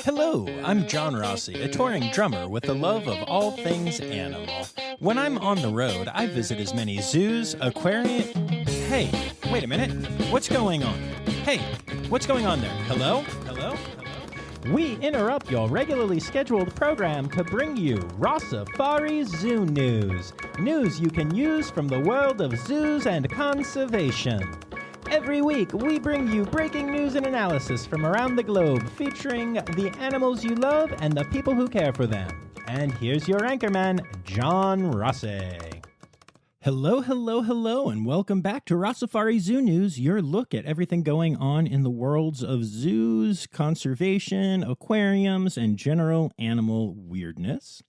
Hello, I'm John Rossi, a touring drummer with a love of all things animal. When I'm on the road, I visit as many zoos, aquariums... Hey, wait a minute. What's going on? Hey, what's going on there? Hello? Hello? Hello? We interrupt your regularly scheduled program to bring you Rossifari Zoo news. News you can use from the world of zoos and conservation. Every week, we bring you breaking news and analysis from around the globe, featuring the animals you love and the people who care for them. And here's your anchorman, John Rossi. Hello, hello, hello, and welcome back to Rossifari Zoo News, your look at everything going on in the worlds of zoos, conservation, aquariums, and general animal weirdness.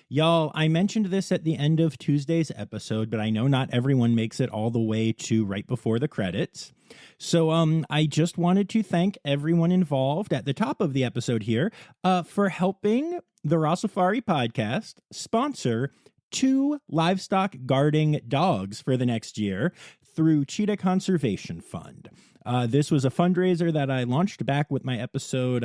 Y'all, I mentioned this at the end of Tuesday's episode, but I know not everyone makes it all the way to right before the credits. So I just wanted to thank everyone involved at the top of the episode here for helping the Rossifari podcast sponsor 2 livestock guarding dogs for the next year through Cheetah Conservation Fund. This was a fundraiser that I launched back with my episode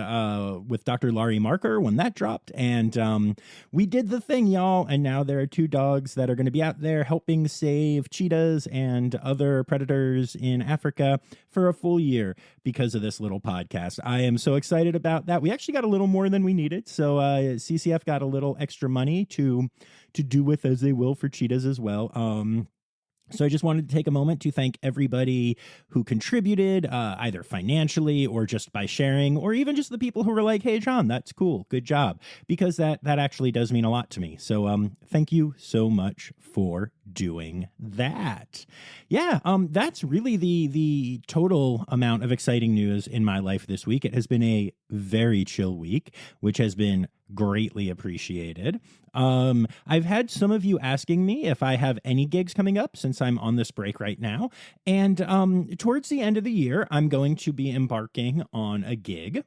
with Dr. Laurie Marker when that dropped, and we did the thing, y'all, and now there are 2 dogs that are going to be out there helping save cheetahs and other predators in Africa for a full year because of this little podcast. I am so excited about that. We actually got a little more than we needed, so CCF got a little extra money to do with as they will for cheetahs as well. So I just wanted to take a moment to thank everybody who contributed, either financially or just by sharing, or even just the people who were like, hey, John, that's cool. Good job. Because that actually does mean a lot to me. So thank you so much for doing that. Yeah, that's really the total amount of exciting news in my life this week. It has been a very chill week, which has been greatly appreciated. I've had some of you asking me if I have any gigs coming up since I'm on this break right now. And towards the end of the year, I'm going to be embarking on a gig.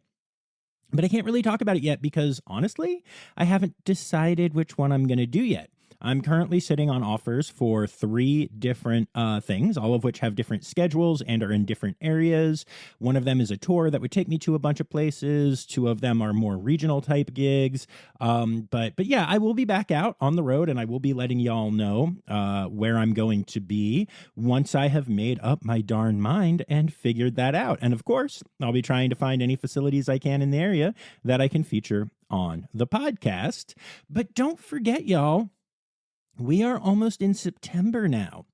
But I can't really talk about it yet because, honestly, I haven't decided which one I'm going to do yet. I'm currently sitting on offers for 3 different things, all of which have different schedules and are in different areas. One of them is a tour that would take me to a bunch of places. 2 of them are more regional type gigs. But yeah, I will be back out on the road, and I will be letting y'all know where I'm going to be once I have made up my darn mind and figured that out. And of course, I'll be trying to find any facilities I can in the area that I can feature on the podcast. But don't forget, y'all, we are almost in September now,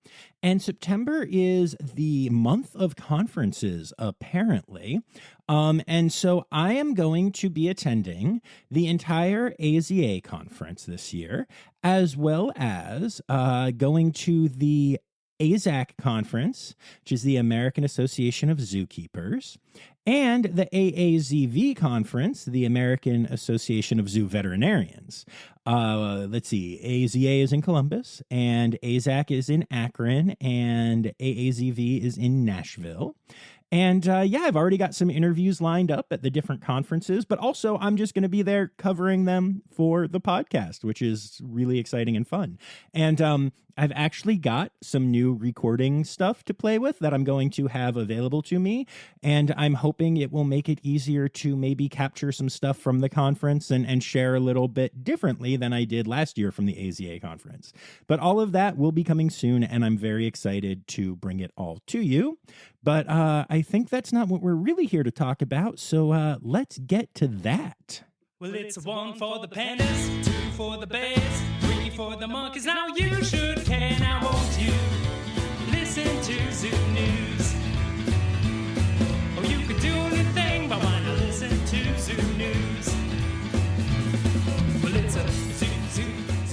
and September is the month of conferences, apparently. And so I am going to be attending the entire AZA conference this year, as well as going to the AZAC conference, which is the American Association of Zookeepers, and the AAZV conference, the American Association of Zoo Veterinarians. Let's see, AZA is in Columbus, and AZAC is in Akron, and AAZV is in Nashville. And yeah, I've already got some interviews lined up at the different conferences, but also I'm just going to be there covering them for the podcast, which is really exciting and fun. And I've actually got some new recording stuff to play with that I'm going to have available to me. And I'm hoping it will make it easier to maybe capture some stuff from the conference and share a little bit differently than I did last year from the AZA conference. But all of that will be coming soon, and I'm very excited to bring it all to you. But I think that's not what we're really here to talk about, so let's get to that. Well, it's 1 for the pandas, 2 for the bears, 3 for the monkeys. Now you should care. Now won't you listen to Zoo News? Or you could do anything, but why not listen to Zoo News? Well, it's a zoo.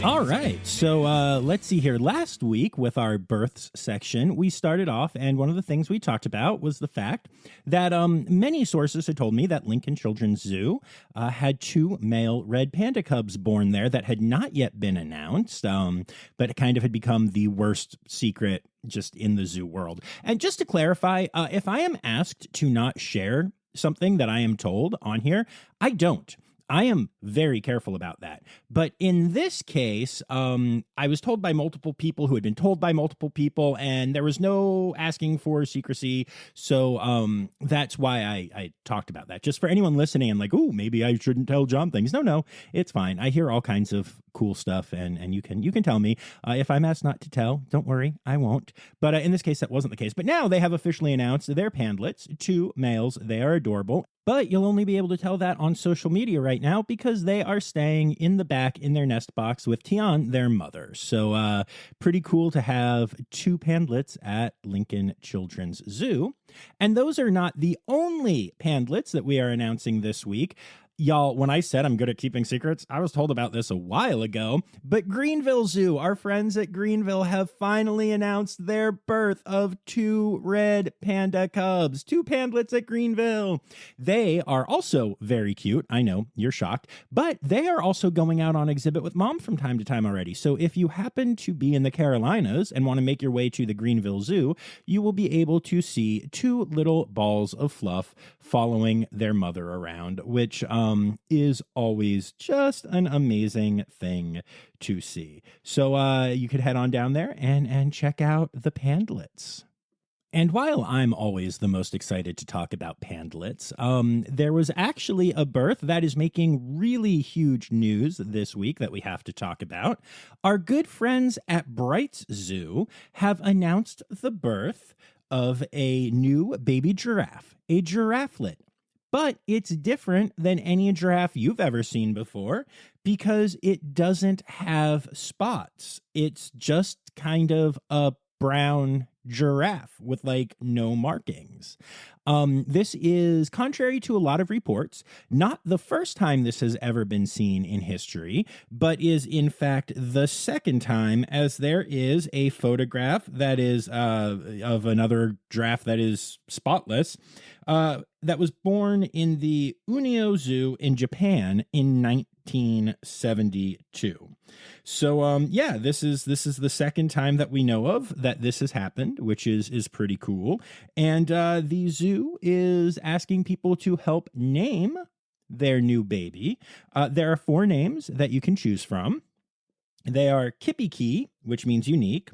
All right, so let's see here. Last week with our births section, we started off, and one of the things we talked about was the fact that many sources had told me that Lincoln Children's Zoo had 2 male red panda cubs born there that had not yet been announced, but kind of had become the worst secret just in the zoo world. And just to clarify, if I am asked to not share something that I am told on here, I don't. I am very careful about that. But in this case, I was told by multiple people who had been told by multiple people, and there was no asking for secrecy. So that's why I talked about that. Just for anyone listening and like, oh, maybe I shouldn't tell John things. No, it's fine. I hear all kinds of cool stuff, and you can tell me. If I'm asked not to tell, don't worry, I won't. But in this case, that wasn't the case. But now they have officially announced their pandlets, 2 males. They are adorable. But you'll only be able to tell that on social media right now because they are staying in the back in their nest box with Tian, their mother. So pretty cool to have 2 pandlets at Lincoln Children's Zoo. And those are not the only pandlets that we are announcing this week. Y'all, when I said I'm good at keeping secrets, I was told about this a while ago, but Greenville Zoo, our friends at Greenville, have finally announced their birth of 2 red panda cubs, 2 pandlets at Greenville. They are also very cute. I know, you're shocked, but they are also going out on exhibit with mom from time to time already. So if you happen to be in the Carolinas and want to make your way to the Greenville Zoo, you will be able to see 2 little balls of fluff following their mother around, which is always just an amazing thing to see. So you could head on down there and check out the pandlets. And while I'm always the most excited to talk about pandlets, there was actually a birth that is making really huge news this week that we have to talk about. Our good friends at Bright's Zoo have announced the birth of a new baby giraffe, a girafflet. But it's different than any giraffe you've ever seen before because it doesn't have spots. It's just kind of a brown giraffe with like no markings. This is, contrary to a lot of reports, not the first time this has ever been seen in history, but is in fact the second time, as there is a photograph that is of another giraffe that is spotless, that was born in the Unio Zoo in Japan in 1972. So yeah, this is the second time that we know of that this has happened, which is pretty cool. And the zoo is asking people to help name their new baby. There are 4 names that you can choose from. They are Kipiki, which means unique,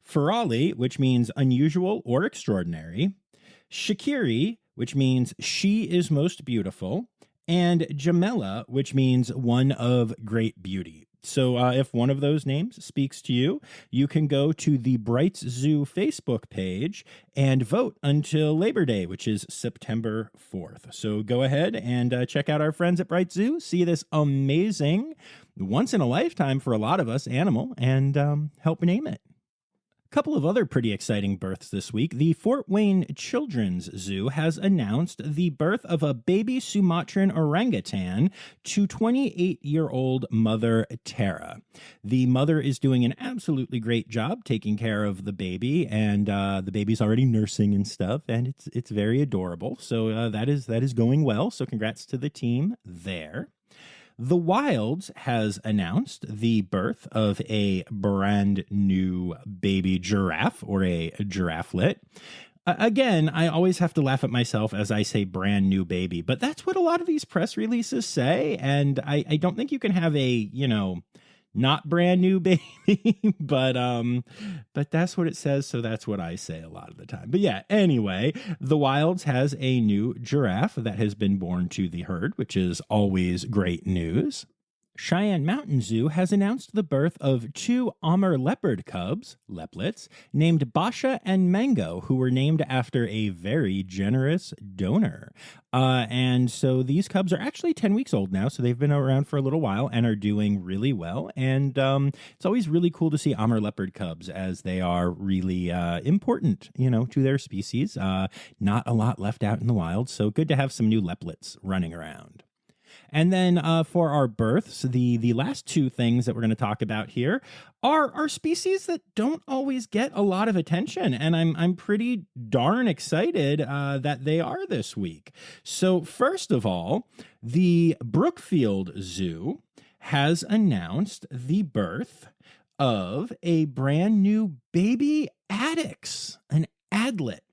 Ferali, which means unusual or extraordinary, Shakiri, which means she is most beautiful, and Jamela, which means one of great beauty. So if one of those names speaks to you, you can go to the Brights Zoo Facebook page and vote until Labor Day, which is September 4th. So go ahead and check out our friends at Brights Zoo, see this amazing, once-in-a-lifetime for a lot of us, animal, and help name it. Couple of other pretty exciting births this week. The Fort Wayne Children's Zoo has announced the birth of a baby Sumatran orangutan to 28-year-old mother Tara. The mother is doing an absolutely great job taking care of the baby, and the baby's already nursing and stuff, and it's very adorable. So that is going well. So congrats to the team there. The Wilds has announced the birth of a brand new baby giraffe, or a girafflet. Again, I always have to laugh at myself as I say brand new baby, but that's what a lot of these press releases say, and I don't think you can have a, not brand new baby, but that's what it says, so that's what I say a lot of the time. But yeah, anyway, the Wilds has a new giraffe that has been born to the herd, which is always great news. Cheyenne Mountain Zoo has announced the birth of 2 Amur leopard cubs, leoplets, named Basha and Mango, who were named after a very generous donor. And so these cubs are actually 10 weeks old now, so they've been around for a little while and are doing really well. And it's always really cool to see Amur leopard cubs, as they are really important, to their species. Not a lot left out in the wild, so good to have some new leoplets running around. And then for our births, the last 2 things that we're going to talk about here are species that don't always get a lot of attention, and I'm pretty darn excited that they are this week. So first of all, the Brookfield Zoo has announced the birth of a brand new baby addax, an adlet.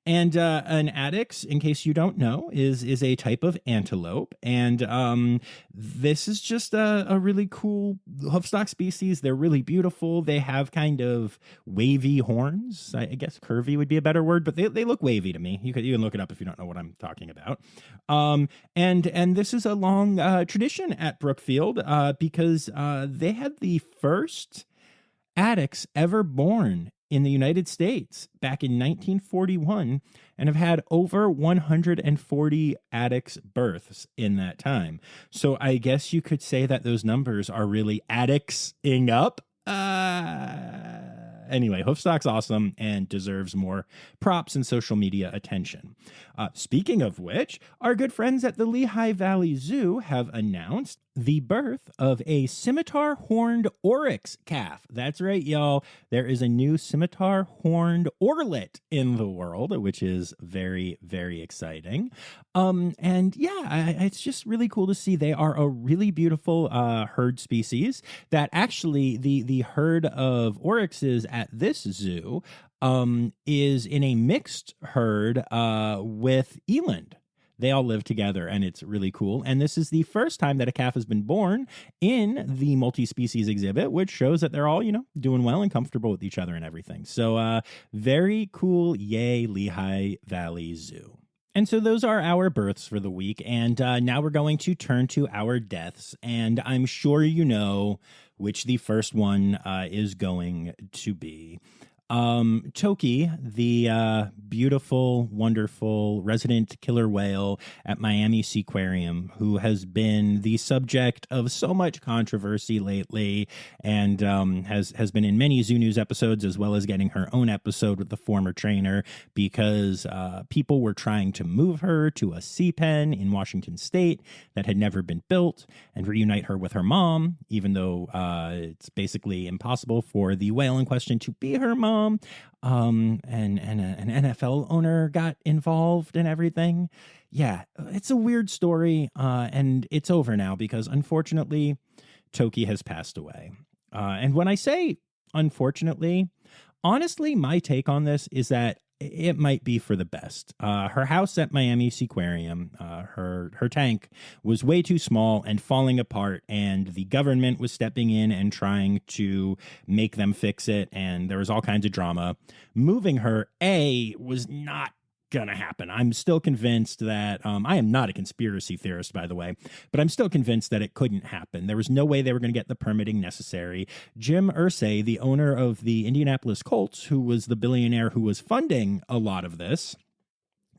And an addax, in case you don't know, is a type of antelope. And this is just a really cool hoofstock species. They're really beautiful. They have kind of wavy horns. I guess curvy would be a better word, but they look wavy to me. You can look it up if you don't know what I'm talking about. And this is a long tradition at Brookfield because they had the first addax ever born in the United States back in 1941 and have had over 140 addax births in that time. So I guess you could say that those numbers are really addaxing up. Anyway, hoofstock's awesome and deserves more props and social media attention. Speaking of which, our good friends at the Lehigh Valley Zoo have announced the birth of a scimitar-horned oryx calf. That's right, y'all. There is a new scimitar-horned orlet in the world, which is very, very exciting. It's just really cool to see. They are a really beautiful herd species that actually the herd of oryxes at this zoo is in a mixed herd with eland. They all live together, and it's really cool. And this is the first time that a calf has been born in the multi-species exhibit, which shows that they're all, doing well and comfortable with each other and everything. So very cool. Yay, Lehigh Valley Zoo. And so those are our births for the week. And now we're going to turn to our deaths. And I'm sure you know which the first one is going to be. Toki, the beautiful, wonderful resident killer whale at Miami SeaQuarium, who has been the subject of so much controversy lately and has been in many Zoo News episodes, as well as getting her own episode with the former trainer because people were trying to move her to a sea pen in Washington State that had never been built and reunite her with her mom, even though it's basically impossible for the whale in question to be her mom. And an NFL owner got involved and everything. Yeah, it's a weird story, and it's over now because, unfortunately, Toki has passed away. And when I say unfortunately, honestly, my take on this is that it might be for the best. Her house at Miami SeaQuarium, her tank was way too small and falling apart, and the government was stepping in and trying to make them fix it, and there was all kinds of drama. Moving her, was not gonna happen. I'm still convinced that I am not a conspiracy theorist, by the way, but I'm still convinced that it couldn't happen. There was no way they were going to get the permitting necessary. Jim Irsay, the owner of the Indianapolis Colts, who was the billionaire who was funding a lot of this,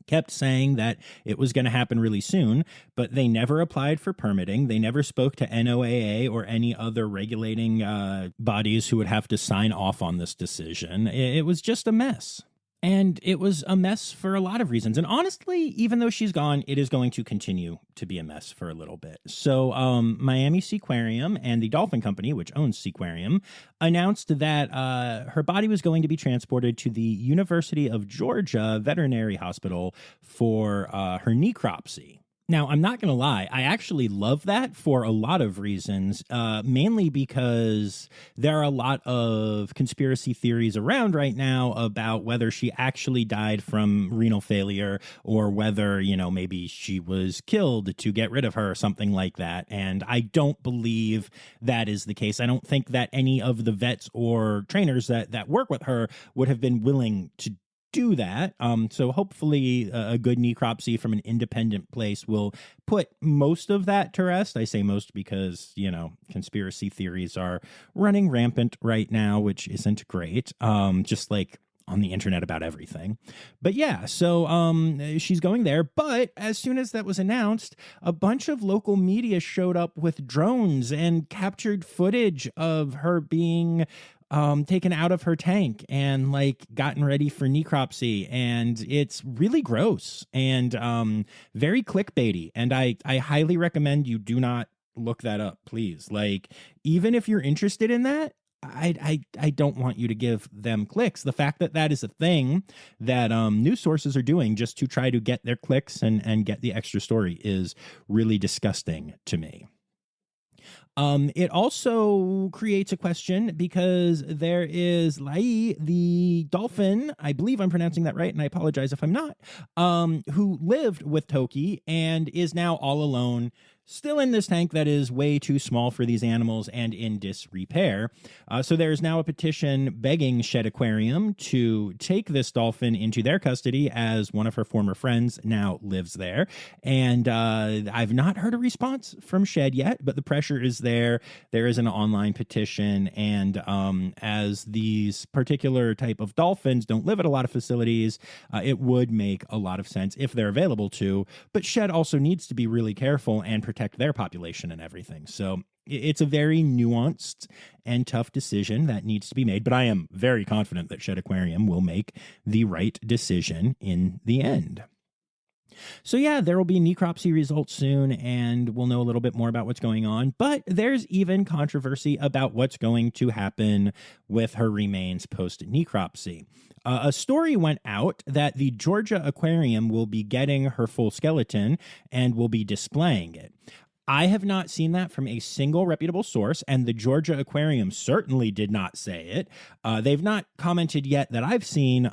kept saying that it was going to happen really soon, but they never applied for permitting. They never spoke to NOAA or any other regulating bodies who would have to sign off on this decision. It was just a mess. And it was a mess for a lot of reasons. And honestly, even though she's gone, it is going to continue to be a mess for a little bit. So Miami SeaQuarium and the Dolphin Company, which owns SeaQuarium, announced that her body was going to be transported to the University of Georgia Veterinary Hospital for her necropsy. Now, I'm not going to lie, I actually love that for a lot of reasons, mainly because there are a lot of conspiracy theories around right now about whether she actually died from renal failure or whether, maybe she was killed to get rid of her or something like that. And I don't believe that is the case. I don't think that any of the vets or trainers that work with her would have been willing to do that. So hopefully a good necropsy from an independent place will put most of that to rest. I say most because, conspiracy theories are running rampant right now, which isn't great. Just like on the internet about everything. But yeah, so she's going there. But as soon as that was announced, a bunch of local media showed up with drones and captured footage of her being taken out of her tank and gotten ready for necropsy, and it's really gross and very clickbaity, and I highly recommend you do not look that up, please. Even if you're interested in that, I don't want you to give them clicks. The fact that that is a thing that news sources are doing just to try to get their clicks and get the extra story is really disgusting to me. It also creates a question because there is Lai, the dolphin, I believe I'm pronouncing that right, and I apologize if I'm not, who lived with Toki and is now all alone, still in this tank that is way too small for these animals and in disrepair. So there's now a petition begging Shed Aquarium to take this dolphin into their custody, as one of her former friends now lives there. And I've not heard a response from Shed yet, but the pressure is there. There is an online petition, and as these particular type of dolphins don't live at a lot of facilities, it would make a lot of sense if they're available to. But Shed also needs to be really careful and protect their population and everything. So it's a very nuanced and tough decision that needs to be made, but I am very confident that Shed Aquarium will make the right decision in the end. So yeah, there will be necropsy results soon, and we'll know a little bit more about what's going on. But there's even controversy about what's going to happen with her remains post-necropsy. A story went out that the Georgia Aquarium will be getting her full skeleton and will be displaying it. I have not seen that from a single reputable source, and the Georgia Aquarium certainly did not say it. They've not commented yet that I've seen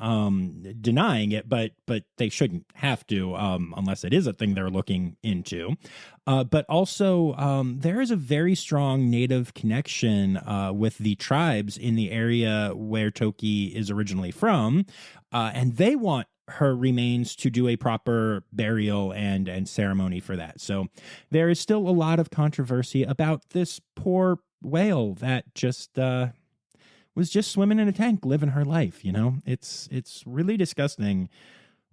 denying it, but they shouldn't have to unless it is a thing they're looking into. But also, there is a very strong native connection with the tribes in the area where Toki is originally from, and they want her remains to do a proper burial and ceremony for that. So there is still a lot of controversy about this poor whale that just was just swimming in a tank, living her life. You know, it's really disgusting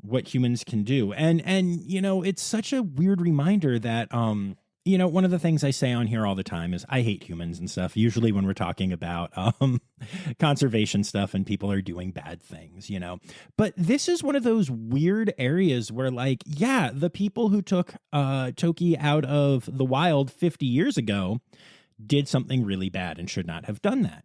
what humans can do. And you know, it's such a weird reminder that you know, one of the things I say on here all the time is I hate humans and stuff, usually when we're talking about conservation stuff and people are doing bad things, you know. But this is one of those weird areas where, like, yeah, the people who took Toki out of the wild 50 years ago did something really bad and should not have done that.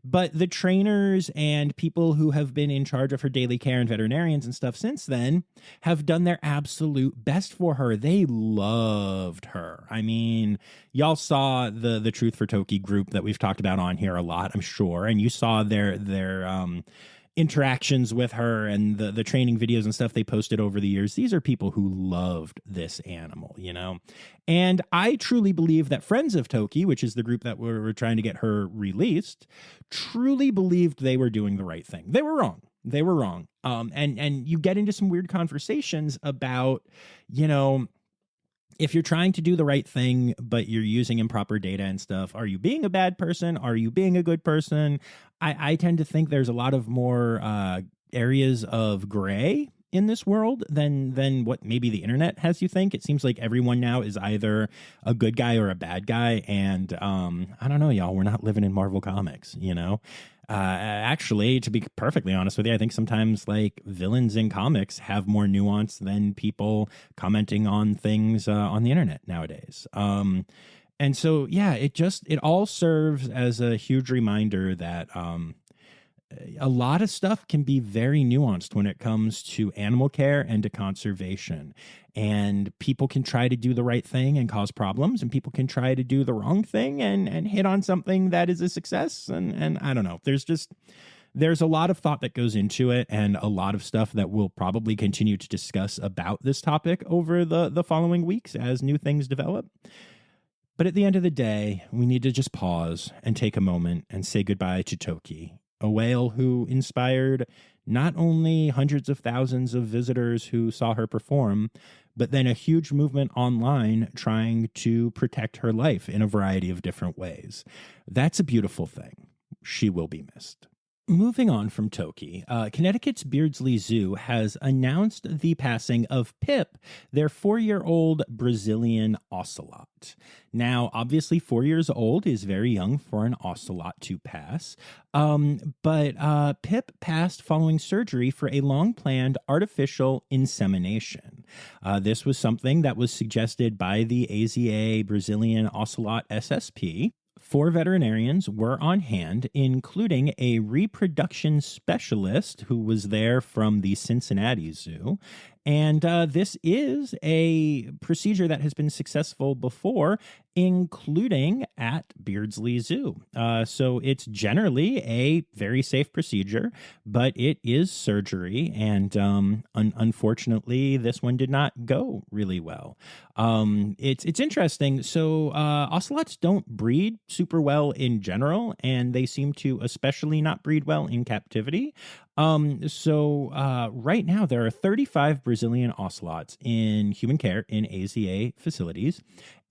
But the trainers and people who have been in charge of her daily care and veterinarians and stuff since then have done their absolute best for her. They loved her. I mean, y'all saw the Truth for Toki group that we've talked about on here a lot, I'm sure. And you saw their interactions with her and the training videos and stuff they posted over the years. These are people who loved this animal, you know? And I truly believe that Friends of Toki, which is the group that were trying to get her released, truly believed they were doing the right thing. They were wrong. They were wrong. And you get into some weird conversations about, you know, if you're trying to do the right thing, but you're using improper data and stuff, are you being a bad person? Are you being a good person? I tend to think there's a lot of more areas of gray in this world than what maybe the internet has you think. It seems like everyone now is either a good guy or a bad guy. And I don't know, y'all, we're not living in Marvel Comics, you know? Actually, to be perfectly honest with you, I think sometimes like villains in comics have more nuance than people commenting on things on the internet nowadays. And so, yeah, it all serves as a huge reminder that a lot of stuff can be very nuanced when it comes to animal care and to conservation. And people can try to do the right thing and cause problems, and people can try to do the wrong thing and hit on something that is a success. And I don't know, there's a lot of thought that goes into it, and a lot of stuff that we'll probably continue to discuss about this topic over the following weeks as new things develop. But at the end of the day, we need to just pause and take a moment and say goodbye to Toki, a whale who inspired not only hundreds of thousands of visitors who saw her perform, but then a huge movement online trying to protect her life in a variety of different ways. That's a beautiful thing. She will be missed. Moving on from Toki, Connecticut's Beardsley Zoo has announced the passing of Pip, their 4-year-old Brazilian ocelot. Now, obviously, 4 years old is very young for an ocelot to pass, but Pip passed following surgery for a long-planned artificial insemination. This was something that was suggested by the AZA Brazilian Ocelot SSP. 4 veterinarians were on hand, including a reproduction specialist who was there from the Cincinnati Zoo, And this is a procedure that has been successful before, including at Beardsley Zoo. So it's generally a very safe procedure, but it is surgery. And unfortunately, this one did not go really well. It's interesting. So ocelots don't breed super well in general, and they seem to especially not breed well in captivity. Right now there are 35 Brazilian ocelots in human care in AZA facilities,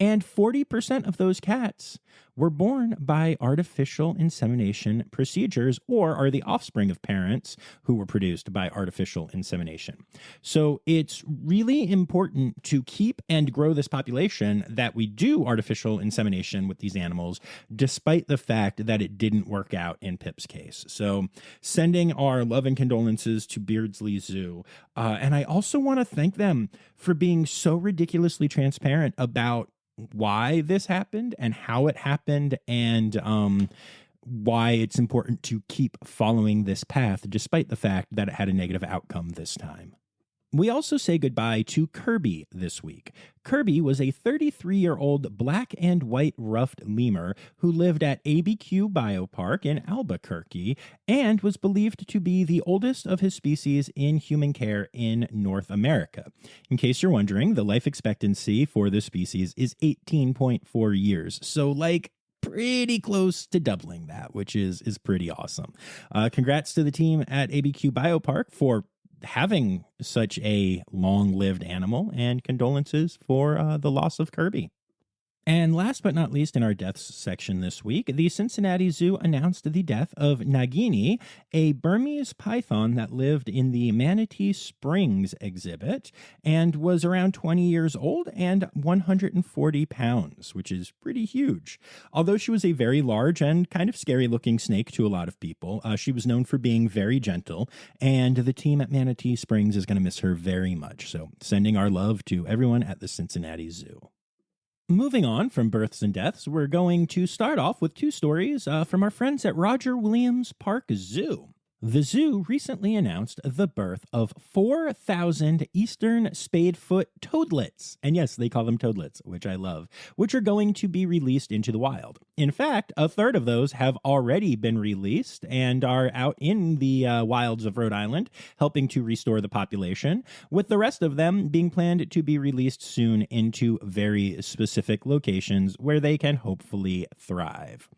and 40% of those cats were born by artificial insemination procedures or are the offspring of parents who were produced by artificial insemination. So it's really important to keep and grow this population that we do artificial insemination with these animals, despite the fact that it didn't work out in Pip's case. So sending our love and condolences to Beardsley Zoo. And I also want to thank them for being so ridiculously transparent about why this happened and how it happened, and why it's important to keep following this path, despite the fact that it had a negative outcome this time. We also say goodbye to Kirby this week. Kirby was a 33-year-old black and white ruffed lemur who lived at ABQ Biopark in Albuquerque and was believed to be the oldest of his species in human care in North America. In case you're wondering, the life expectancy for this species is 18.4 years. So pretty close to doubling that, which is pretty awesome. Congrats to the team at ABQ Biopark for having such a long-lived animal, and condolences for the loss of Kirby. And last but not least in our deaths section this week, the Cincinnati Zoo announced the death of Nagini, a Burmese python that lived in the Manatee Springs exhibit and was around 20 years old and 140 pounds, which is pretty huge. Although she was a very large and kind of scary-looking snake to a lot of people, she was known for being very gentle, and the team at Manatee Springs is going to miss her very much. So sending our love to everyone at the Cincinnati Zoo. Moving on from births and deaths, we're going to start off with two stories from our friends at Roger Williams Park Zoo. The zoo recently announced the birth of 4,000 eastern spadefoot toadlets. And yes, they call them toadlets, which I love, which are going to be released into the wild. In fact, a third of those have already been released and are out in the wilds of Rhode Island, helping to restore the population, with the rest of them being planned to be released soon into very specific locations where they can hopefully thrive.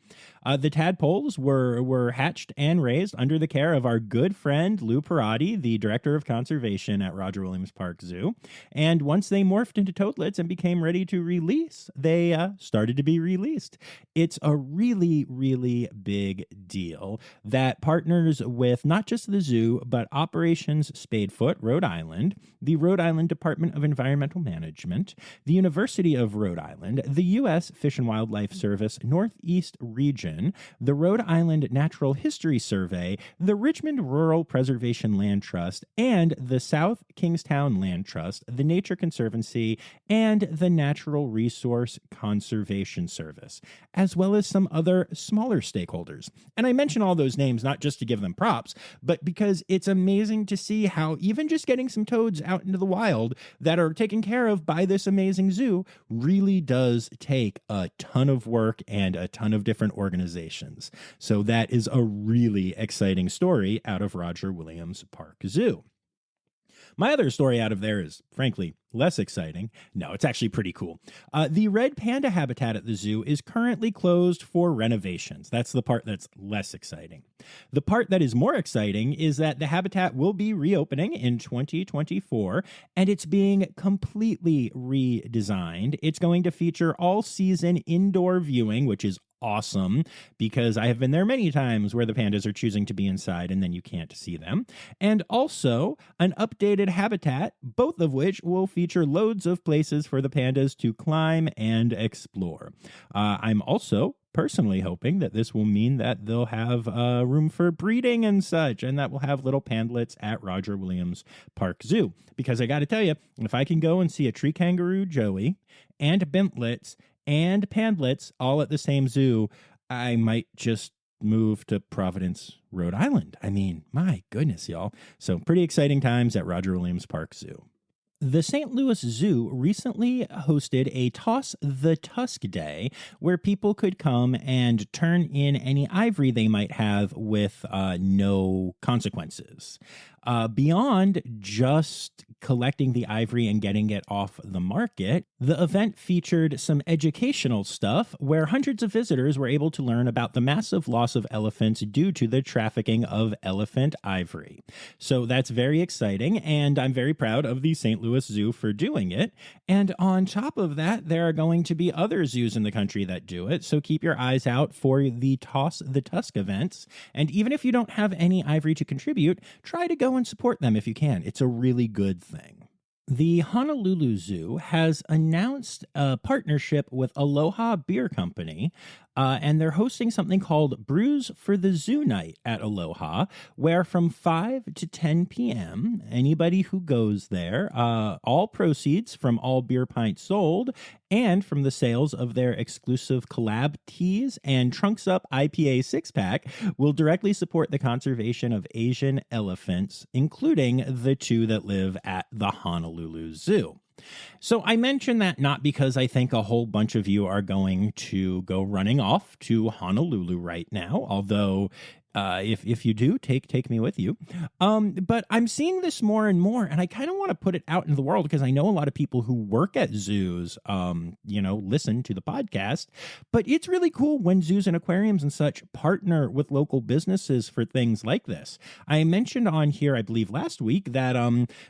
The tadpoles were hatched and raised under the care of our good friend Lou Perotti, the director of conservation at Roger Williams Park Zoo. And once they morphed into toadlets and became ready to release, they started to be released. It's a really, really big deal that partners with not just the zoo, but Operations Spadefoot, Rhode Island, the Rhode Island Department of Environmental Management, the University of Rhode Island, the U.S. Fish and Wildlife Service Northeast Region, the Rhode Island Natural History Survey, the Richmond Rural Preservation Land Trust, and the South Kingstown Land Trust, the Nature Conservancy, and the Natural Resource Conservation Service, as well as some other smaller stakeholders. And I mention all those names not just to give them props, but because it's amazing to see how even just getting some toads out into the wild that are taken care of by this amazing zoo really does take a ton of work and a ton of different organizations. So that is a really exciting story out of Roger Williams Park Zoo. My other story out of there is, frankly, less exciting. No, it's actually pretty cool. The red panda habitat at the zoo is currently closed for renovations. That's the part that's less exciting. The part that is more exciting is that the habitat will be reopening in 2024, and it's being completely redesigned. It's going to feature all-season indoor viewing, which is awesome, because I have been there many times where the pandas are choosing to be inside and then you can't see them. And also an updated habitat, both of which will feature loads of places for the pandas to climb and explore. I'm also personally hoping that this will mean that they'll have room for breeding and such, and that we'll have little pandlets at Roger Williams Park Zoo. Because I got to tell you, if I can go and see a tree kangaroo Joey and bentlets and pandlets all at the same zoo, I might just move to Providence, Rhode Island. I mean, my goodness, y'all. So pretty exciting times at Roger Williams Park Zoo. The St. Louis Zoo recently hosted a Toss the Tusk Day where people could come and turn in any ivory they might have with no consequences. Beyond just collecting the ivory and getting it off the market, the event featured some educational stuff where hundreds of visitors were able to learn about the massive loss of elephants due to the trafficking of elephant ivory. So that's very exciting, and I'm very proud of the St. Louis Zoo for doing it. And on top of that, there are going to be other zoos in the country that do it, so keep your eyes out for the Toss the Tusk events. And even if you don't have any ivory to contribute, try to go and support them if you can. It's a really good thing. The Honolulu Zoo has announced a partnership with Aloha Beer Company, and they're hosting something called Brews for the Zoo Night at Aloha, where from 5 to 10 p.m., anybody who goes there, all proceeds from all beer pints sold and from the sales of their exclusive collab teas and Trunks Up IPA six-pack will directly support the conservation of Asian elephants, including the two that live at the Honolulu Zoo. So I mention that not because I think a whole bunch of you are going to go running off to Honolulu right now, although if you do, take me with you. But I'm seeing this more and more, and I kind of want to put it out into the world because I know a lot of people who work at zoos, listen to the podcast. But it's really cool when zoos and aquariums and such partner with local businesses for things like this. I mentioned on here, I believe last week, that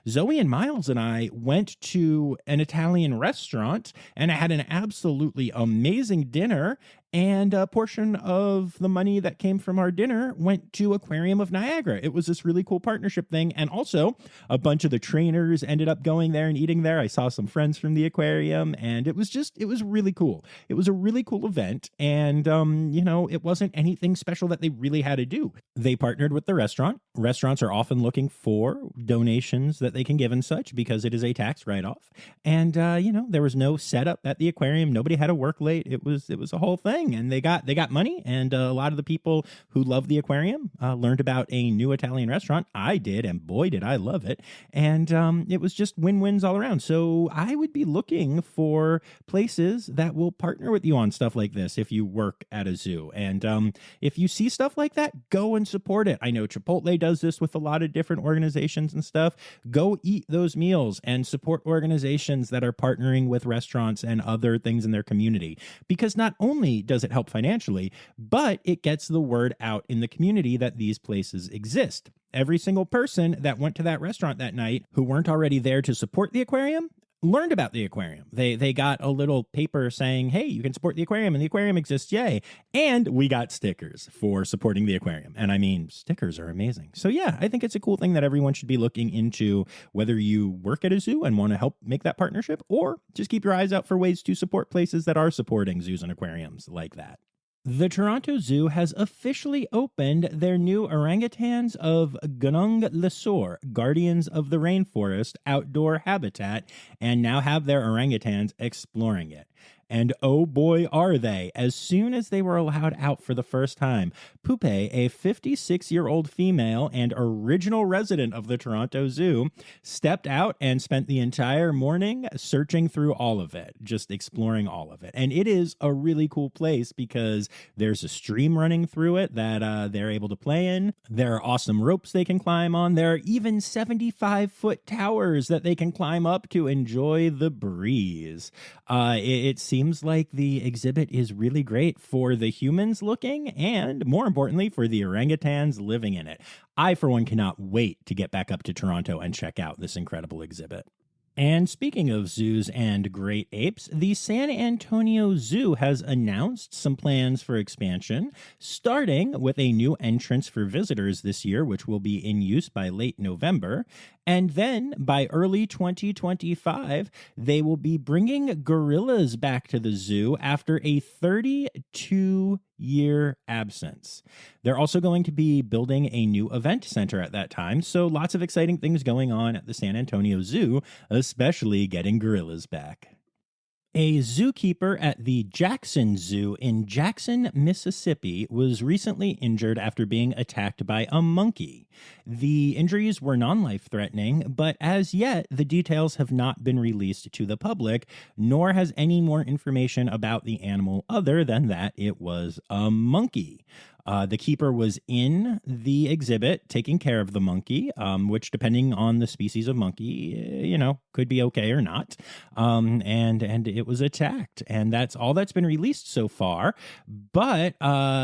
Zoe and Miles and I went to an Italian restaurant and I had an absolutely amazing dinner. And a portion of the money that came from our dinner went to Aquarium of Niagara. It was this really cool partnership thing. And also, a bunch of the trainers ended up going there and eating there. I saw some friends from the aquarium, and it was really cool. It was a really cool event. And, it wasn't anything special that they really had to do. They partnered with the restaurant. Restaurants are often looking for donations that they can give and such because it is a tax write-off. And, there was no setup at the aquarium. Nobody had to work late. It was a whole thing. And they got money, and a lot of the people who love the aquarium learned about a new Italian restaurant. I did, and boy, did I love it. And it was just win-wins all around. So I would be looking for places that will partner with you on stuff like this if you work at a zoo. And if you see stuff like that, go and support it. I know Chipotle does this with a lot of different organizations and stuff. Go eat those meals and support organizations that are partnering with restaurants and other things in their community. Because not only does it help financially, but it gets the word out in the community that these places exist. Every single person that went to that restaurant that night who weren't already there to support the aquarium learned about the aquarium. They got a little paper saying, hey, you can support the aquarium and the aquarium exists, yay. And we got stickers for supporting the aquarium. And I mean, stickers are amazing. So yeah, I think it's a cool thing that everyone should be looking into, whether you work at a zoo and want to help make that partnership, or just keep your eyes out for ways to support places that are supporting zoos and aquariums like that. The Toronto Zoo has officially opened their new Orangutans of Gunung Lesor, Guardians of the Rainforest outdoor habitat, and now have their orangutans exploring it. And oh boy, are they. As soon as they were allowed out for the first time, Pupe, a 56-year-old female and original resident of the Toronto Zoo, stepped out and spent the entire morning searching through all of it, just exploring all of it. And it is a really cool place because there's a stream running through it that they're able to play in. There are awesome ropes they can climb on. There are even 75-foot towers that they can climb up to enjoy the breeze. It seems like the exhibit is really great for the humans looking and, more importantly, for the orangutans living in it. I, for one, cannot wait to get back up to Toronto and check out this incredible exhibit. And speaking of zoos and great apes, the San Antonio Zoo has announced some plans for expansion, starting with a new entrance for visitors this year, which will be in use by late November. And then by early 2025, they will be bringing gorillas back to the zoo after a 32-year absence. They're also going to be building a new event center at that time, so lots of exciting things going on at the San Antonio Zoo, especially getting gorillas back. A zookeeper at the Jackson Zoo in Jackson, Mississippi, was recently injured after being attacked by a monkey. The injuries were non-life threatening, but as yet, the details have not been released to the public, nor has any more information about the animal other than that it was a monkey. The keeper was in the exhibit taking care of the monkey, which, depending on the species of monkey, could be okay or not. And it was attacked, and that's all that's been released so far. But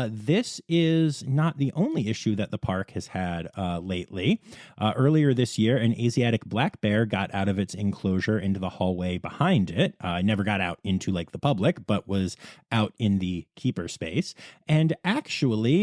this is not the only issue that the park has had lately. Earlier this year, an Asiatic black bear got out of its enclosure into the hallway behind it. Never got out into the public, but was out in the keeper space. And actually,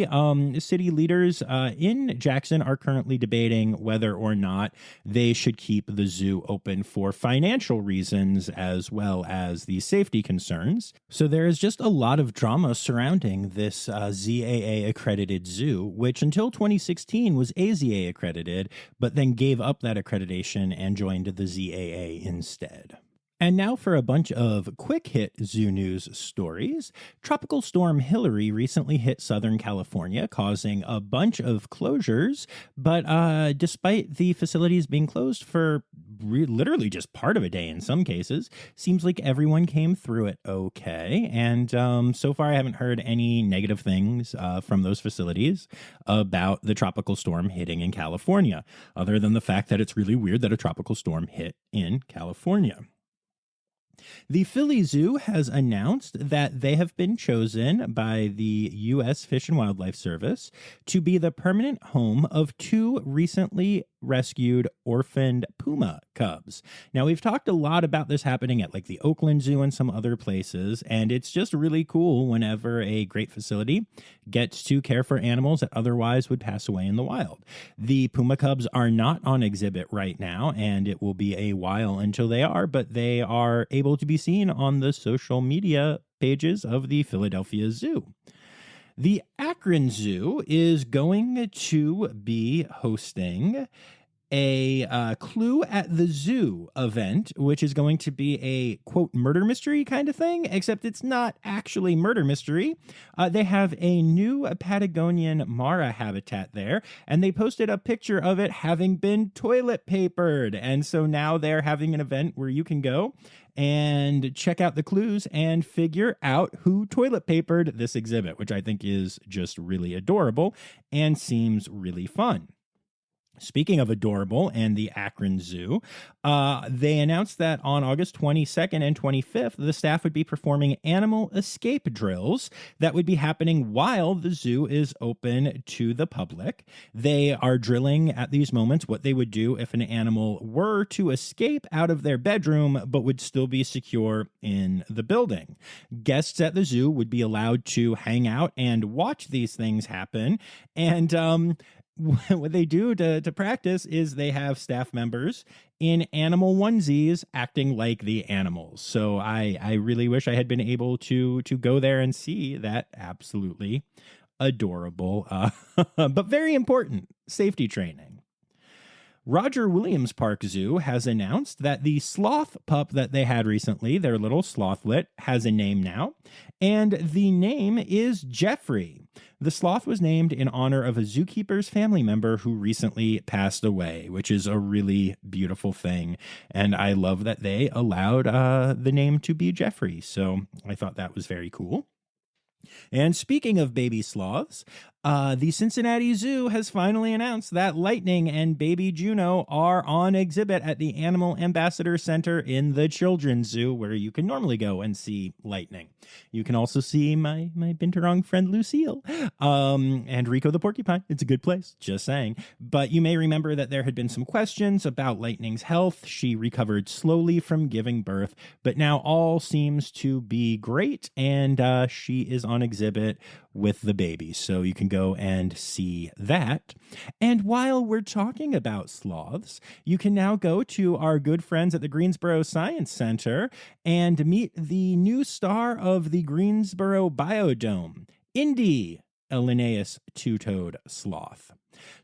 city leaders in Jackson are currently debating whether or not they should keep the zoo open for financial reasons as well as the safety concerns. So there is just a lot of drama surrounding this ZAA accredited zoo, which until 2016 was AZA accredited, but then gave up that accreditation and joined the ZAA instead. And now for a bunch of quick hit zoo news stories. Tropical storm Hillary recently hit Southern California, causing a bunch of closures. But despite the facilities being closed for literally just part of a day in some cases, seems like everyone came through it okay. And so far, I haven't heard any negative things from those facilities about the tropical storm hitting in California, other than the fact that it's really weird that a tropical storm hit in California. The Philly Zoo has announced that they have been chosen by the U.S. Fish and Wildlife Service to be the permanent home of 2 recently rescued orphaned puma cubs. Now, we've talked a lot about this happening at the Oakland Zoo and some other places, and it's just really cool whenever a great facility gets to care for animals that otherwise would pass away in the wild. The puma cubs are not on exhibit right now, and it will be a while until they are, but they are able to be seen on the social media pages of the Philadelphia Zoo. The Akron Zoo is going to be hosting a Clue at the Zoo event, which is going to be a, quote, murder mystery kind of thing, except it's not actually murder mystery. They have a new Patagonian Mara habitat there, and they posted a picture of it having been toilet papered. And so now they're having an event where you can go and check out the clues and figure out who toilet papered this exhibit, which I think is just really adorable and seems really fun. Speaking of adorable and the Akron Zoo, they announced that on August 22nd and 25th, the staff would be performing animal escape drills that would be happening while the zoo is open to the public. They are drilling at these moments what they would do if an animal were to escape out of their bedroom but would still be secure in the building. Guests at the zoo would be allowed to hang out and watch these things happen, and what they do to practice is they have staff members in animal onesies acting like the animals. So I really wish I had been able to go there and see that absolutely adorable, but very important safety training. Roger Williams Park Zoo has announced that the sloth pup that they had recently, their little slothlet, has a name now, and the name is Jeffrey. The sloth was named in honor of a zookeeper's family member who recently passed away, which is a really beautiful thing, and I love that they allowed the name to be Jeffrey, so I thought that was very cool. And speaking of baby sloths, the Cincinnati Zoo has finally announced that Lightning and baby Juno are on exhibit at the Animal Ambassador Center in the Children's Zoo, where you can normally go and see Lightning. You can also see my Binturong friend Lucille, and Rico the porcupine. It's a good place, just saying. But you may remember that there had been some questions about Lightning's health. She recovered slowly from giving birth, but now all seems to be great, and she is on exhibit with the baby, so you can go and see that. And while we're talking about sloths, you can now go to our good friends at the Greensboro Science Center and meet the new star of the Greensboro Biodome, Indy. Linnaeus two-toed sloth.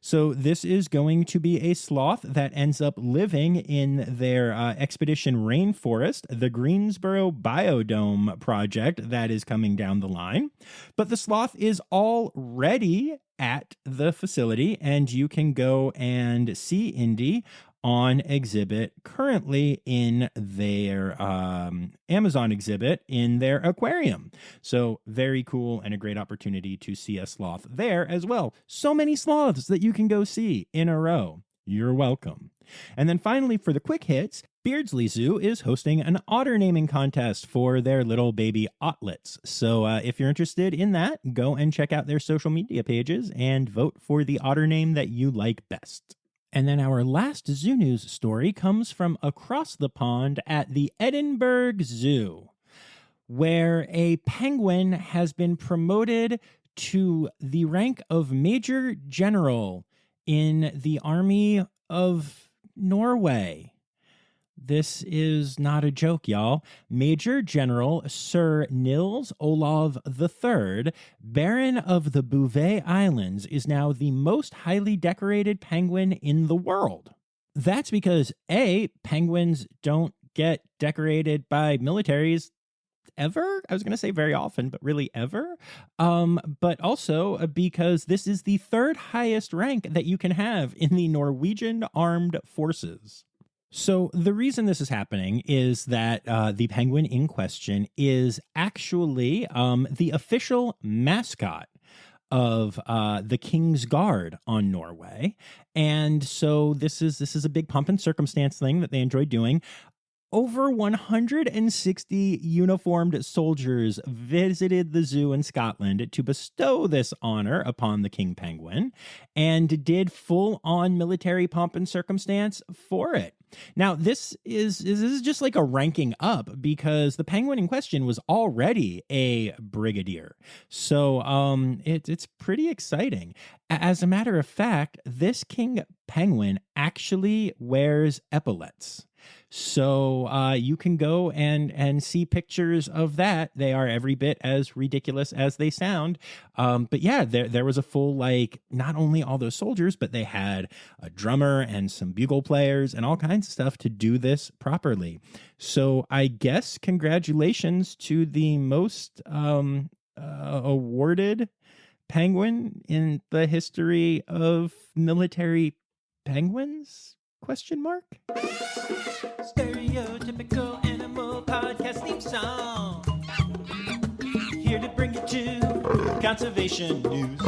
So this is going to be a sloth that ends up living in their expedition rainforest, the Greensboro Biodome project that is coming down the line. But the sloth is already at the facility, and you can go and see Indy on exhibit currently in their Amazon exhibit in their aquarium. So very cool and a great opportunity to see a sloth there as well. So many sloths that you can go see in a row. You're welcome. And then finally, for the quick hits, Beardsley Zoo is hosting an otter naming contest for their little baby otlets. So if you're interested in that, go and check out their social media pages and vote for the otter name that you like best. And then our last zoo news story comes from across the pond at the Edinburgh Zoo, where a penguin has been promoted to the rank of Major General in the Army of Norway. This is not a joke, y'all. Major General Sir Nils Olav III, Baron of the Bouvet Islands, is now the most highly decorated penguin in the world. That's because, A, penguins don't get decorated by militaries ever. I was going to say very often, but really ever. But also because this is the third highest rank that you can have in the Norwegian Armed Forces. So the reason this is happening is that the penguin in question is actually the official mascot of the King's Guard on Norway. And so this is a big pomp and circumstance thing that they enjoy doing. Over 160 uniformed soldiers visited the zoo in Scotland to bestow this honor upon the king penguin and did full-on military pomp and circumstance for it. Now, this is just like a ranking up because the penguin in question was already a brigadier. So it's pretty exciting. As a matter of fact, this king penguin actually wears epaulets. So you can go and see pictures of that. They are every bit as ridiculous as they sound. But yeah, there was a full, like, not only all those soldiers, but they had a drummer and some bugle players and all kinds of stuff to do this properly. So I guess congratulations to the most awarded penguin in the history of military penguins? ? Stereotypical animal podcast theme song. Here to bring you to conservation news.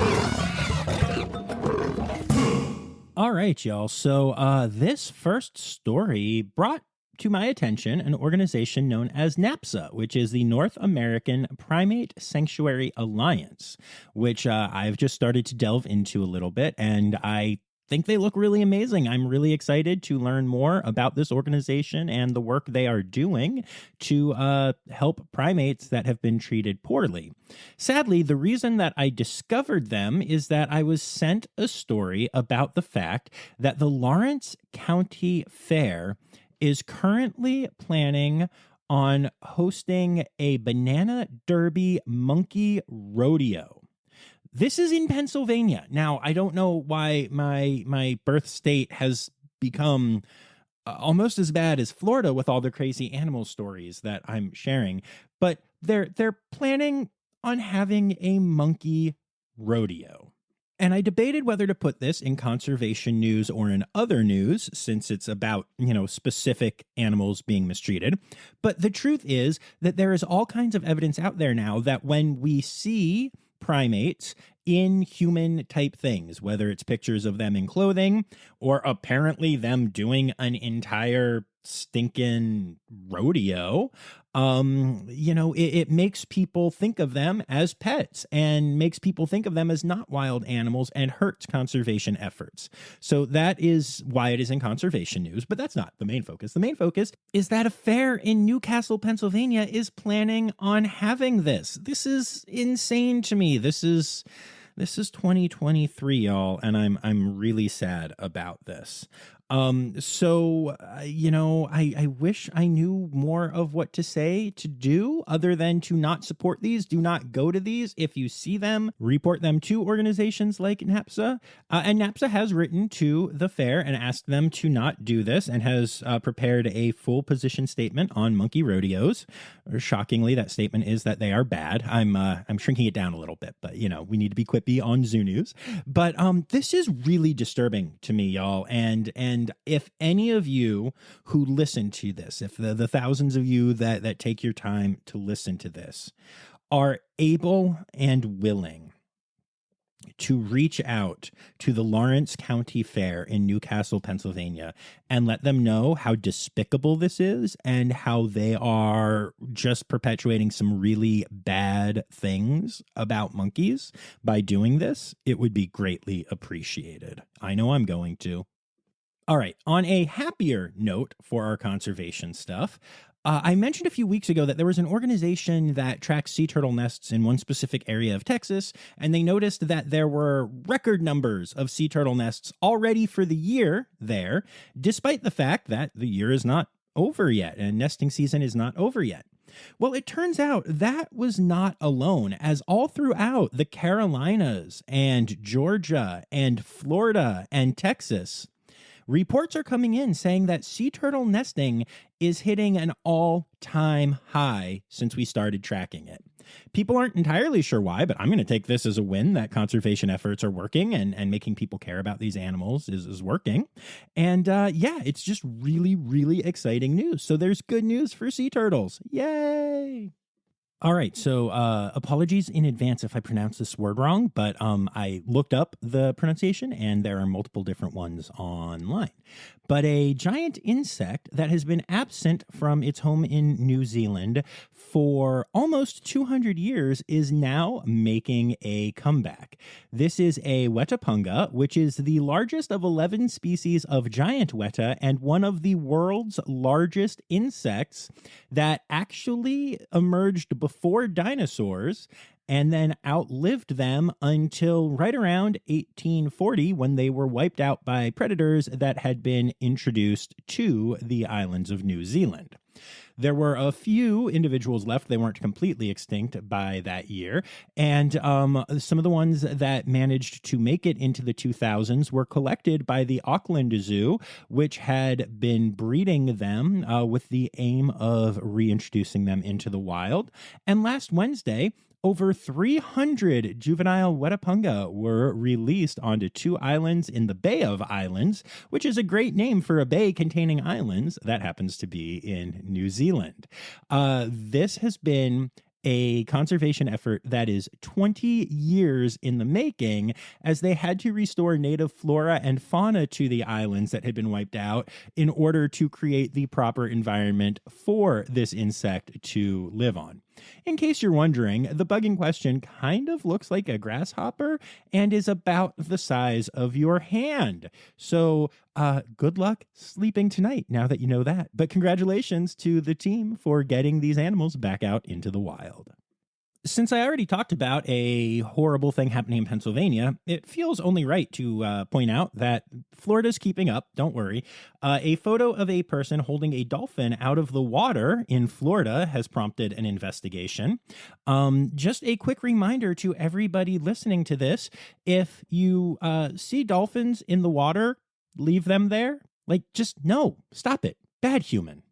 All right, y'all. So this first story brought to my attention an organization known as NAPSA, which is the North American Primate Sanctuary Alliance, which I've just started to delve into a little bit, and I think they look really amazing. I'm really excited to learn more about this organization and the work they are doing to help primates that have been treated poorly. Sadly, the reason that I discovered them is that I was sent a story about the fact that the Lawrence County Fair is currently planning on hosting a banana derby monkey rodeo. This is in Pennsylvania. Now, I don't know why my birth state has become almost as bad as Florida with all the crazy animal stories that I'm sharing, but they're planning on having a monkey rodeo. And I debated whether to put this in conservation news or in other news, since it's about, specific animals being mistreated. But the truth is that there is all kinds of evidence out there now that when we see primates in human type things, whether it's pictures of them in clothing or apparently them doing an entire stinking rodeo, it makes people think of them as pets and makes people think of them as not wild animals and hurts conservation efforts. So that is why it is in conservation news, but that's not the main focus. The main focus is that a fair in Newcastle, Pennsylvania is planning on having this. This is insane to me. This is 2023, y'all, and I'm really sad about this. I wish I knew more of what to say to do other than to not support these. Do not go to these. If you see them, report them to organizations like NAPSA. And NAPSA has written to the fair and asked them to not do this and has prepared a full position statement on monkey rodeos. Shockingly, that statement is that they are bad. I'm shrinking it down a little bit, but we need to be quippy on Zoo News. But this is really disturbing to me, y'all. And if any of you who listen to this, if the thousands of you that take your time to listen to this are able and willing to reach out to the Lawrence County Fair in Newcastle, Pennsylvania, and let them know how despicable this is and how they are just perpetuating some really bad things about monkeys by doing this, it would be greatly appreciated. I know I'm going to. All right, on a happier note for our conservation stuff, I mentioned a few weeks ago that there was an organization that tracks sea turtle nests in one specific area of Texas, and they noticed that there were record numbers of sea turtle nests already for the year there, despite the fact that the year is not over yet and nesting season is not over yet. Well, it turns out that was not alone, as all throughout the Carolinas and Georgia and Florida and Texas, reports are coming in saying that sea turtle nesting is hitting an all-time high since we started tracking it. People aren't entirely sure why, but I'm going to take this as a win that conservation efforts are working and making people care about these animals is working. And it's just really, really exciting news. So there's good news for sea turtles. Yay! All right, so apologies in advance if I pronounce this word wrong, but I looked up the pronunciation and there are multiple different ones online. But a giant insect that has been absent from its home in New Zealand for almost 200 years is now making a comeback. This is a wetapunga, which is the largest of 11 species of giant weta and one of the world's largest insects that actually emerged before dinosaurs and then outlived them until right around 1840 when they were wiped out by predators that had been introduced to the islands of New Zealand. There were a few individuals left. They weren't completely extinct by that year. And some of the ones that managed to make it into the 2000s were collected by the Auckland Zoo, which had been breeding them with the aim of reintroducing them into the wild. And last Wednesday, over 300 juvenile wetapunga were released onto 2 islands in the Bay of Islands, which is a great name for a bay containing islands that happens to be in New Zealand. This has been a conservation effort that is 20 years in the making, as they had to restore native flora and fauna to the islands that had been wiped out in order to create the proper environment for this insect to live on. In case you're wondering, the bug in question kind of looks like a grasshopper and is about the size of your hand. So good luck sleeping tonight now that you know that. But congratulations to the team for getting these animals back out into the wild. Since I already talked about a horrible thing happening in Pennsylvania, it feels only right to point out that Florida's keeping up. Don't worry. A photo of a person holding a dolphin out of the water in Florida has prompted an investigation. Just a quick reminder to everybody listening to this, if you see dolphins in the water, leave them there. Just no, stop it. Bad human.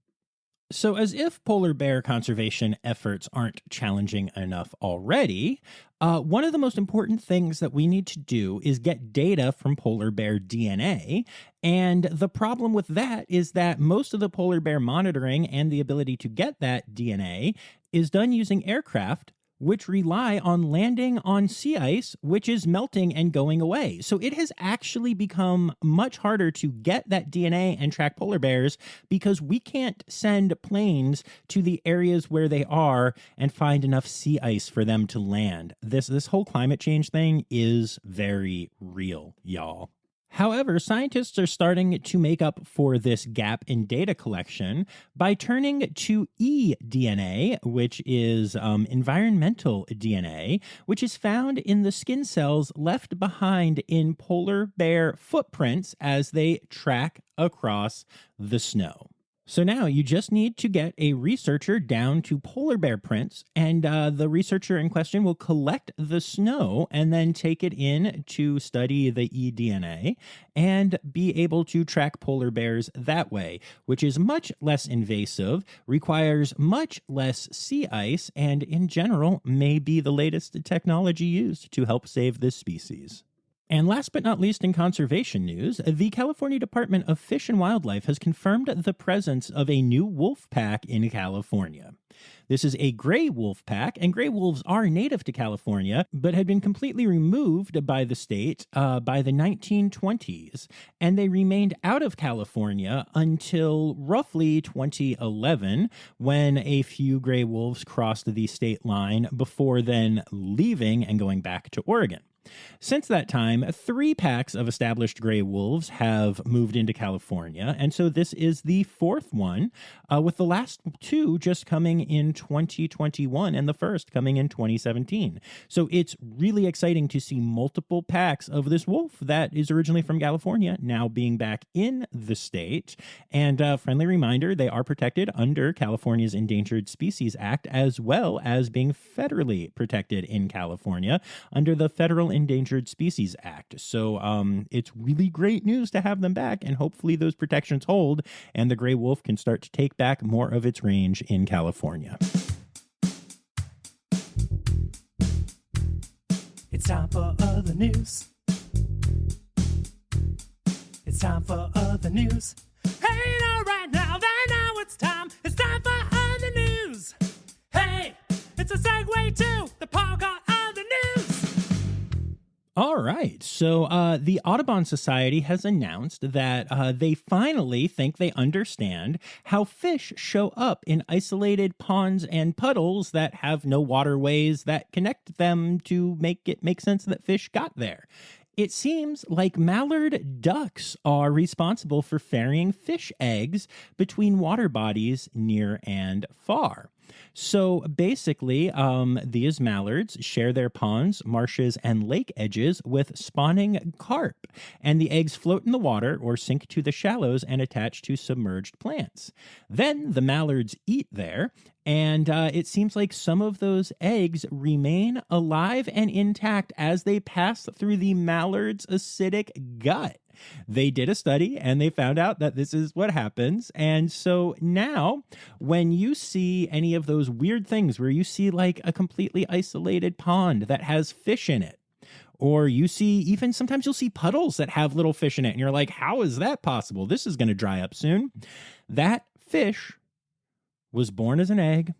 So as if polar bear conservation efforts aren't challenging enough already, one of the most important things that we need to do is get data from polar bear DNA. And the problem with that is that most of the polar bear monitoring and the ability to get that DNA is done using aircraft, which rely on landing on sea ice, which is melting and going away. So it has actually become much harder to get that DNA and track polar bears because we can't send planes to the areas where they are and find enough sea ice for them to land. This whole climate change thing is very real, y'all. However, scientists are starting to make up for this gap in data collection by turning to eDNA, which is environmental DNA, which is found in the skin cells left behind in polar bear footprints as they track across the snow. So now you just need to get a researcher down to polar bear prints, and the researcher in question will collect the snow and then take it in to study the eDNA and be able to track polar bears that way, which is much less invasive, requires much less sea ice, and in general may be the latest technology used to help save this species. And last but not least in conservation news, the California Department of Fish and Wildlife has confirmed the presence of a new wolf pack in California. This is a gray wolf pack, and gray wolves are native to California, but had been completely removed by the state by the 1920s, and they remained out of California until roughly 2011, when a few gray wolves crossed the state line before then leaving and going back to Oregon. Since that time, 3 packs of established gray wolves have moved into California, and so this is the 4th one, with the last 2 just coming in 2021 and the first coming in 2017. So it's really exciting to see multiple packs of this wolf that is originally from California now being back in the state. And friendly reminder, they are protected under California's Endangered Species Act, as well as being federally protected in California under the Federal Endangered Species Act. So it's really great news to have them back, and hopefully those protections hold and the gray wolf can start to take back more of its range in California. It's time for other news. It's time for other news. Hey, now, right now, it's time. It's time for other news. Hey, it's a segue to the part called other news. All right. So the Audubon Society has announced that they finally think they understand how fish show up in isolated ponds and puddles that have no waterways that connect them to make it make sense that fish got there. It seems like mallard ducks are responsible for ferrying fish eggs between water bodies near and far. So basically, these mallards share their ponds, marshes, and lake edges with spawning carp, and the eggs float in the water or sink to the shallows and attach to submerged plants. Then the mallards eat there, and it seems like some of those eggs remain alive and intact as they pass through the mallard's acidic gut. They did a study and they found out that this is what happens. And so now when you see any of those weird things where you see like a completely isolated pond that has fish in it, or you see even sometimes you'll see puddles that have little fish in it, and you're like, how is that possible? This is going to dry up soon. That fish was born as an egg,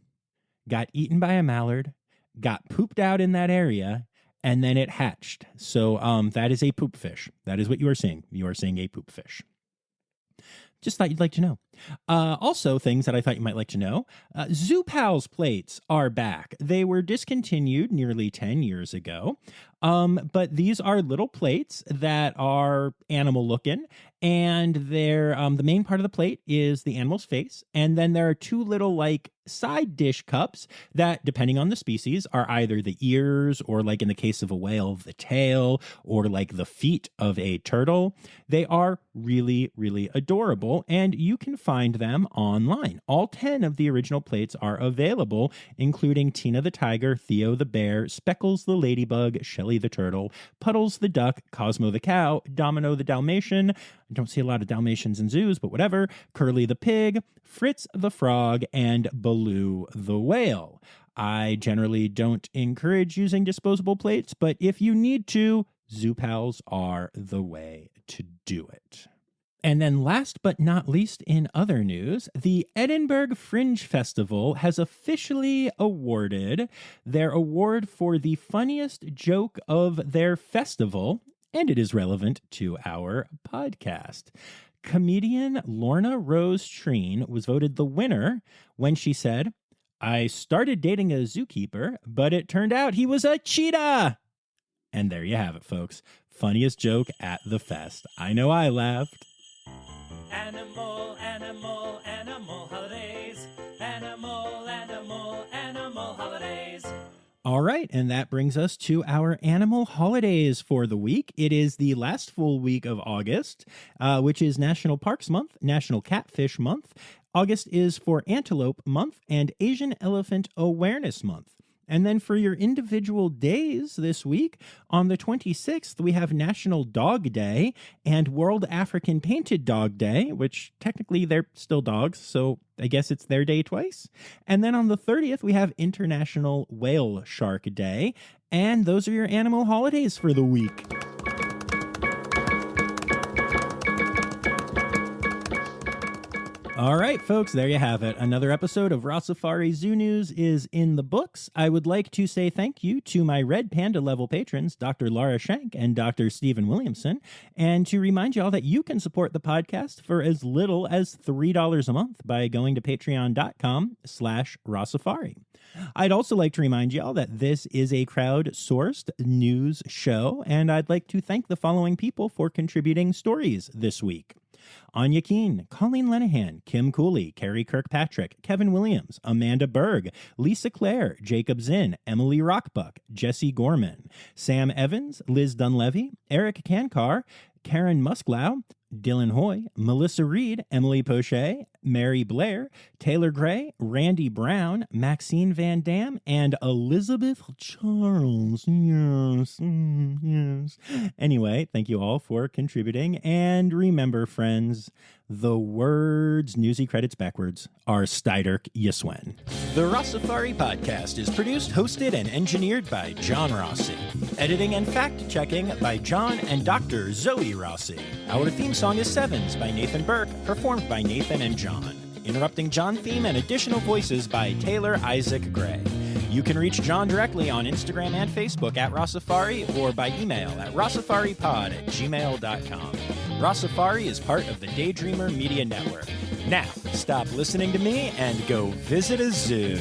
got eaten by a mallard, got pooped out in that area, and then it hatched. So that is a poop fish. That is what you are seeing. You are seeing a poop fish. Just thought you'd like to know. Also, things that I thought you might like to know. Zoo Pals plates are back. They were discontinued nearly 10 years ago. But these are little plates that are animal looking, and they're the main part of the plate is the animal's face, and then there are 2 little like side dish cups that, depending on the species, are either the ears or, like in the case of a whale, the tail, or like the feet of a turtle. They are really, really adorable, and you can find them online. All 10 of the original plates are available, including Tina the tiger, Theo the bear, Speckles the ladybug, Shelly the turtle, Puddles the duck, Cosmo the cow, Domino the Dalmatian. I don't see a lot of Dalmatians in zoos, but whatever. Curly the pig, Fritz the frog, and Baloo the whale. I generally don't encourage using disposable plates, but if you need to, Zoo Pals are the way to do it. And then last but not least in other news, the Edinburgh Fringe Festival has officially awarded their award for the funniest joke of their festival, and it is relevant to our podcast. Comedian Lorna Rose Treen was voted the winner when she said, "I started dating a zookeeper, but it turned out he was a cheetah." And there you have it, folks. Funniest joke at the fest. I know I laughed. Animal, animal, animal holidays. Animal, animal, animal holidays. All right, and that brings us to our animal holidays for the week. It is the last full week of August, which is National Parks Month, National Catfish Month. August is for Antelope Month and Asian Elephant Awareness Month. And then for your individual days this week, on the 26th, we have National Dog Day and World African Painted Dog Day, which technically they're still dogs, so I guess it's their day twice. And then on the 30th, we have International Whale Shark Day. And those are your animal holidays for the week. All right, folks, there you have it. Another episode of Rossifari Zoo News is in the books. I would like to say thank you to my Red Panda level patrons, Dr. Laura Schenk and Dr. Stephen Williamson, and to remind you all that you can support the podcast for as little as $3 a month by going to patreon.com/Rossifari. I'd also like to remind you all that this is a crowd-sourced news show, and I'd like to thank the following people for contributing stories this week. Anya Keene, Colleen Lenahan, Kim Cooley, Carrie Kirkpatrick, Kevin Williams, Amanda Berg, Lisa Clare, Jacob Zinn, Emily Rockbuck, Jesse Gorman, Sam Evans, Liz Dunlevy, Eric Kankar, Karen Musklow, Dylan Hoy, Melissa Reed, Emily Poche, Mary Blair, Taylor Gray, Randy Brown, Maxine Van Dam, and Elizabeth Charles. Yes. Anyway, thank you all for contributing. And remember, friends, the words Newsy credits backwards are Steiderk Yiswen. The Rossifari podcast is produced, hosted, and engineered by John Rossi. Editing and fact-checking by John and Dr. Zoe Rossi. Our theme song is Sevens by Nathan Burke, performed by Nathan and John. Interrupting John theme and additional voices by Taylor Isaac Gray. You can reach John directly on Instagram and Facebook at Rossifari or by email at rossifaripod@gmail.com. Rossifari is part of the Daydreamer Media Network. Now, stop listening to me and go visit a zoo.